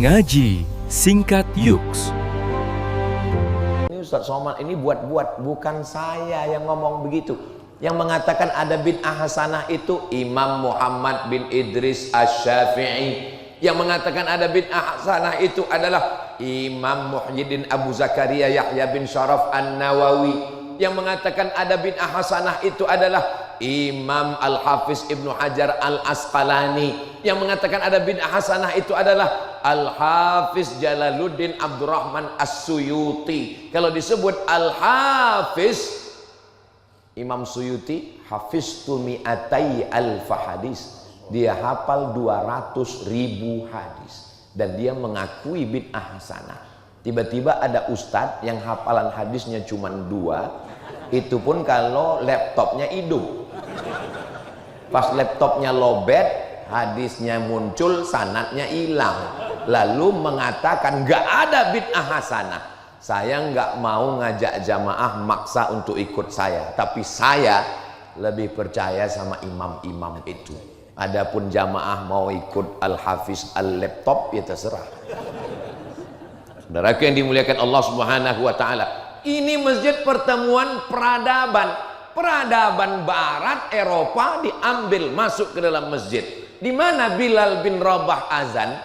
Ngaji Singkat Yuks. Ini Ustaz Somad ini buat-buat, bukan saya yang ngomong begitu. Yang mengatakan ada bid'ah hasanah itu Imam Muhammad bin Idris Asy-Syafi'i. Yang mengatakan ada bid'ah hasanah itu adalah Imam Muhyiddin Abu Zakaria Yahya bin Syaraf An-Nawawi. Yang mengatakan ada bid'ah hasanah itu adalah Imam Al-Hafiz Ibnu Hajar Al-Asqalani. Yang mengatakan ada bid'ah hasanah itu adalah Al-Hafiz Jalaluddin Abdurrahman As-Suyuti. Kalau disebut Al-Hafiz Imam Suyuti, hafiztu mi'atai alfa hadis, dia hafal 200.000 hadis dan dia mengakui bid'ah hasanah. Tiba-tiba ada ustadz yang hafalan hadisnya cuma 2, itu pun kalau laptopnya hidup. Pas laptopnya lobet, hadisnya muncul, sanadnya hilang, lalu mengatakan gak ada bid'ah hasanah. Saya nggak mau ngajak jamaah maksa untuk ikut saya, tapi saya lebih percaya sama imam-imam itu. Adapun jamaah mau ikut Al-Hafiz Al-Laptop, ya terserah. Saudaraku yang dimuliakan Allah Subhanahu wa Ta'ala, ini masjid pertemuan peradaban Barat Eropa diambil masuk ke dalam masjid. Di mana Bilal bin Rabah azan?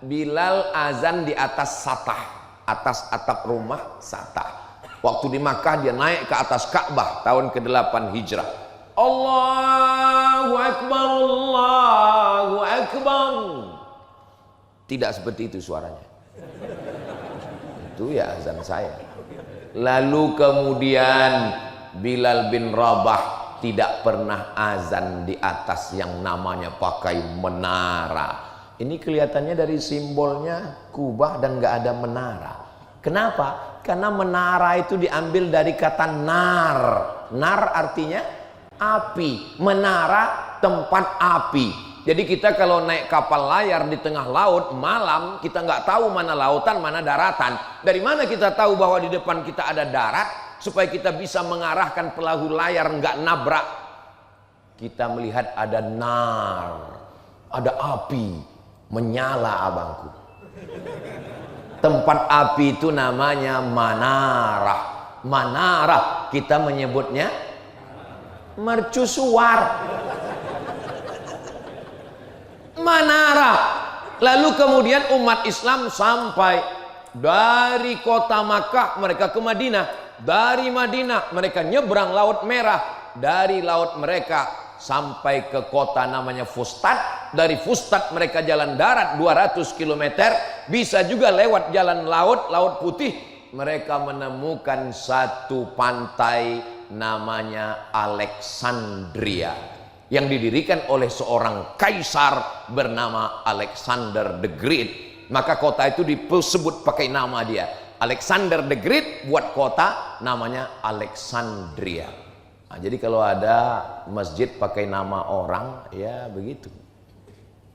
Bilal azan di atas satah, atas atap rumah satah. Waktu di Makkah dia naik ke atas Ka'bah tahun ke-8 Hijrah. Allahu Akbar, Allahu Akbar. Tidak seperti itu suaranya. Itu ya azan saya. Lalu kemudian Bilal bin Rabah tidak pernah azan di atas yang namanya pakai menara. Ini kelihatannya dari simbolnya kubah dan nggak ada menara. Kenapa? Karena menara itu diambil dari kata nar. Nar artinya api. Menara tempat api. Jadi kita kalau naik kapal layar di tengah laut malam, kita nggak tahu mana lautan, mana daratan. Dari mana kita tahu bahwa di depan kita ada darat? Supaya kita bisa mengarahkan perahu layar nggak nabrak. Kita melihat ada nar, ada api menyala abangku. Tempat api itu namanya manarah. Manarah kita menyebutnya mercusuar. Manarah. Lalu kemudian umat Islam sampai dari kota Makkah mereka ke Madinah, dari Madinah mereka nyebrang Laut Merah, dari laut mereka sampai ke kota namanya Fustat. Dari Fustat mereka jalan darat 200 km, bisa juga lewat jalan laut, Laut Putih. Mereka menemukan satu pantai namanya Alexandria yang didirikan oleh seorang kaisar bernama Alexander the Great. Maka kota itu disebut pakai nama dia. Alexander the Great buat kota namanya Alexandria. Nah, jadi kalau ada masjid pakai nama orang, ya begitu.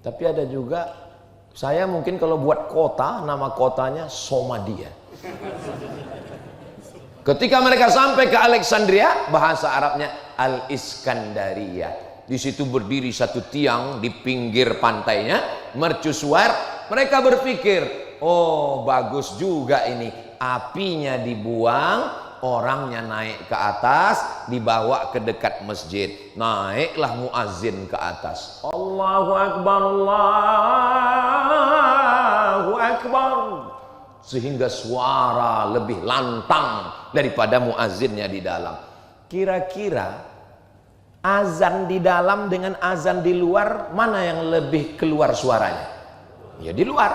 Tapi ada juga, saya mungkin kalau buat kota, nama kotanya Somadia. Ketika mereka sampai ke Alexandria, bahasa Arabnya Al-Iskandaria. Di situ berdiri satu tiang di pinggir pantainya, mercusuar. Mereka berpikir, oh bagus juga ini, apinya dibuang, orangnya naik ke atas, dibawa ke dekat masjid. Naiklah muazin ke atas. Allahu Akbar, Allahu Akbar. Sehingga suara lebih lantang daripada muazinnya di dalam. Kira-kira azan di dalam dengan azan di luar, mana yang lebih keluar suaranya? Ya di luar.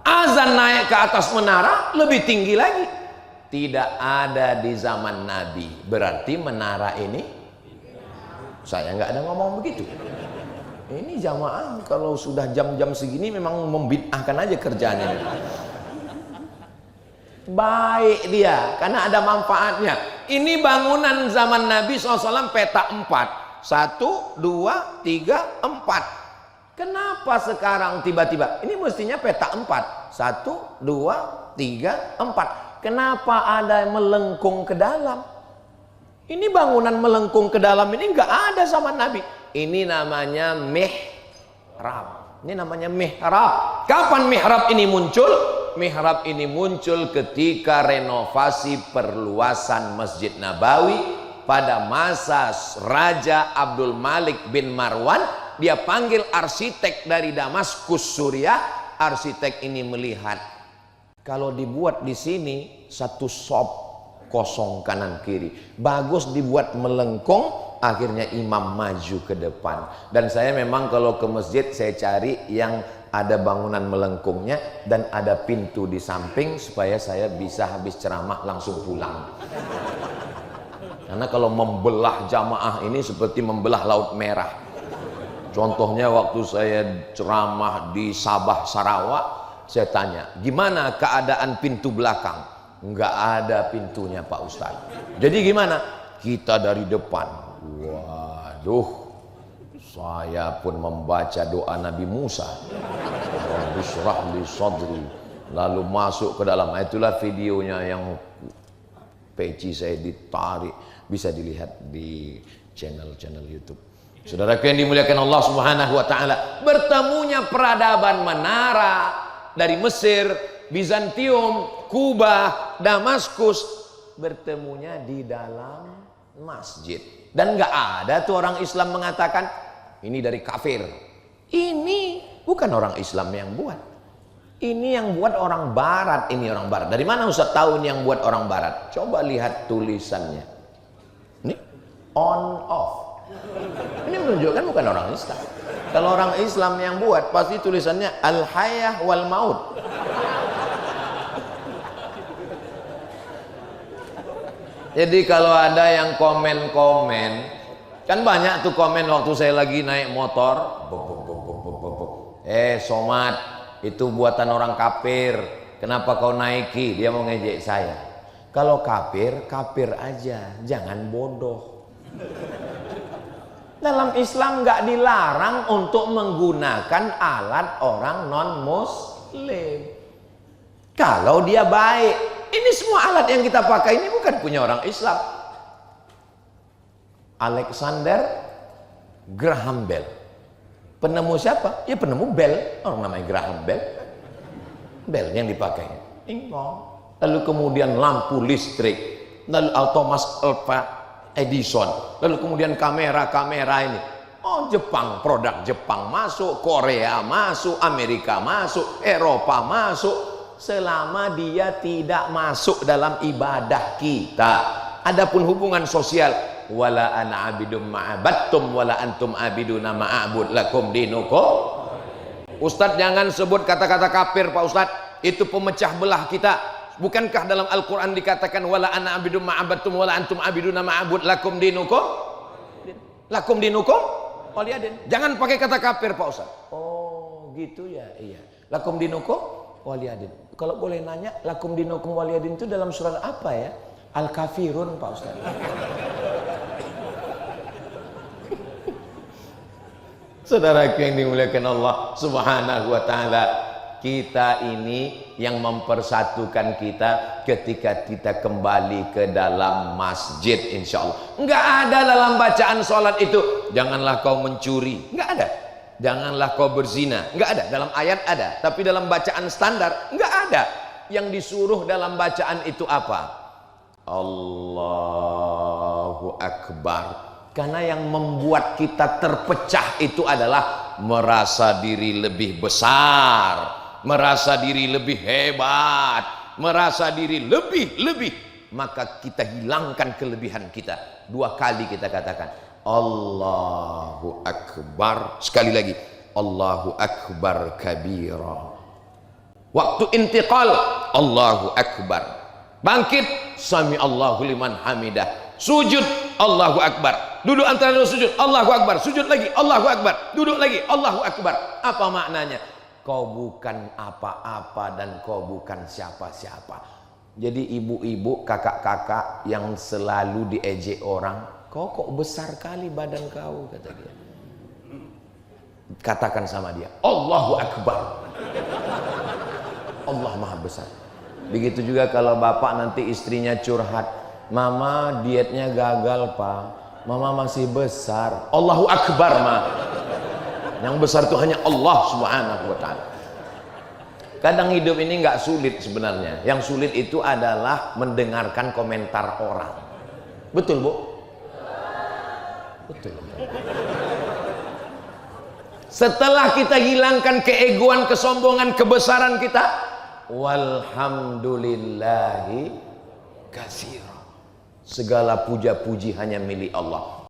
Azan naik ke atas menara lebih tinggi lagi. Tidak ada di zaman Nabi. Berarti menara ini, saya nggak ada ngomong begitu. Ini jamaah kalau sudah jam-jam segini memang membid'ahkan aja kerjaannya. Baik dia, karena ada manfaatnya. Ini bangunan zaman Nabi SAW peta 4. 1, 2, 3, 4. Kenapa sekarang tiba-tiba? Ini mestinya peta 4. 1, 2, 3, 4. Kenapa ada melengkung ke dalam? Ini bangunan melengkung ke dalam ini nggak ada zaman Nabi. Ini namanya mihrab. Ini namanya mihrab. Kapan mihrab ini muncul? Mihrab ini muncul ketika renovasi perluasan Masjid Nabawi pada masa Raja Abdul Malik bin Marwan. Dia panggil arsitek dari Damaskus, Suriah. Arsitek ini melihat, kalau dibuat di sini satu sop kosong kanan kiri, bagus dibuat melengkung. Akhirnya imam maju ke depan. Dan saya memang kalau ke masjid saya cari yang ada bangunan melengkungnya dan ada pintu di samping supaya saya bisa habis ceramah langsung pulang. Karena kalau membelah jamaah ini seperti membelah Laut Merah. Contohnya waktu saya ceramah di Sabah, Sarawak, saya tanya, gimana keadaan pintu belakang? Enggak ada pintunya Pak Ustadz. Jadi gimana? Kita dari depan. Waduh, saya pun membaca doa Nabi Musa, Rabbi shrah li sadri, lalu masuk ke dalam. Itulah videonya yang peci saya ditarik, bisa dilihat di channel-channel YouTube. Saudaraku yang dimuliakan Allah Subhanahu wa taala, bertemunya peradaban Menara dari Mesir, Bizantium, Kubah, Damaskus, bertemunya di dalam masjid. Dan nggak ada tuh orang Islam mengatakan ini dari kafir. Ini bukan orang Islam yang buat. Ini yang buat orang Barat. Ini orang Barat. Dari mana Ustaz tahu ini yang buat orang Barat? Coba lihat tulisannya. Ini on off. Ini menunjukkan bukan orang Islam. Kalau orang Islam yang buat pasti tulisannya al hayah wal maut. Jadi kalau ada yang komen-komen, kan banyak tuh komen waktu saya lagi naik motor, Somad, itu buatan orang kafir, kenapa kau naiki? Dia mau ngejek saya. Kalau kafir, kafir aja, jangan bodoh. Dalam Islam nggak dilarang untuk menggunakan alat orang non-muslim kalau dia baik. Ini semua alat yang kita pakai ini bukan punya orang Islam. Alexander Graham Bell, penemu siapa? Ya penemu bel, orang namanya Graham Bell. Bel yang dipakai. Lalu kemudian lampu listrik, lalu Thomas Alva Edison, lalu kemudian kamera ini. Oh, Jepang, produk Jepang masuk, Korea masuk, Amerika masuk, Eropa masuk. Selama dia tidak masuk dalam ibadah kita. Adapun hubungan sosial, wala ana abidum ma'abattum wala antum abiduna ma'abud lakum dinukum. Ustadz jangan sebut kata-kata kafir Pak Ustadz, itu pemecah belah kita. Bukankah dalam Al-Quran dikatakan wala ana abidum ma'abattum wala antum abiduna ma'abud lakum dinukum? Lakum dinukum waliyadin. Jangan pakai kata kafir Pak Ustadz. Oh gitu ya, iya. Lakum dinukum waliyadin. Kalau boleh nanya, lakum dinukum waliyadin itu dalam surat apa ya? Al-Kafirun Pak Ustaz. Saudaraku yang dimuliakan Allah Subhanahu wa taala, kita ini yang mempersatukan kita ketika kita kembali ke dalam masjid insyaallah. Enggak ada dalam bacaan salat itu janganlah kau mencuri, enggak ada. Janganlah kau berzina, enggak ada. Dalam ayat ada, tapi dalam bacaan standar enggak ada. Yang disuruh dalam bacaan itu apa? Allahu Akbar. Karena yang membuat kita terpecah itu adalah merasa diri lebih besar, merasa diri lebih hebat, merasa diri lebih. Maka kita hilangkan kelebihan kita. 2 kali kita katakan Allahu Akbar. Sekali lagi Allahu Akbar kabira. Waktu intiqal Allahu Akbar. Bangkit sami Allahu liman hamidah. Sujud Allahu Akbar. Duduk antara dua sujud Allahu Akbar. Sujud lagi Allahu Akbar. Duduk lagi Allahu Akbar. Apa maknanya? Kau bukan apa-apa dan kau bukan siapa-siapa. Jadi ibu-ibu, kakak-kakak yang selalu diejek orang, kau kok besar kali badan kau, kata dia. Katakan sama dia, Allahu Akbar. Allah Maha Besar. Begitu juga kalau bapak nanti istrinya curhat, mama dietnya gagal pak, mama masih besar. Allahu Akbar ma. Yang besar itu hanya Allah Subhanahu wa ta'ala. Kadang hidup ini nggak sulit sebenarnya. Yang sulit itu adalah mendengarkan komentar orang. Betul, Bu? Betul. Setelah kita hilangkan keegoan, kesombongan, kebesaran kita, walhamdulillahi katsira. Segala puja-puji hanya milik Allah.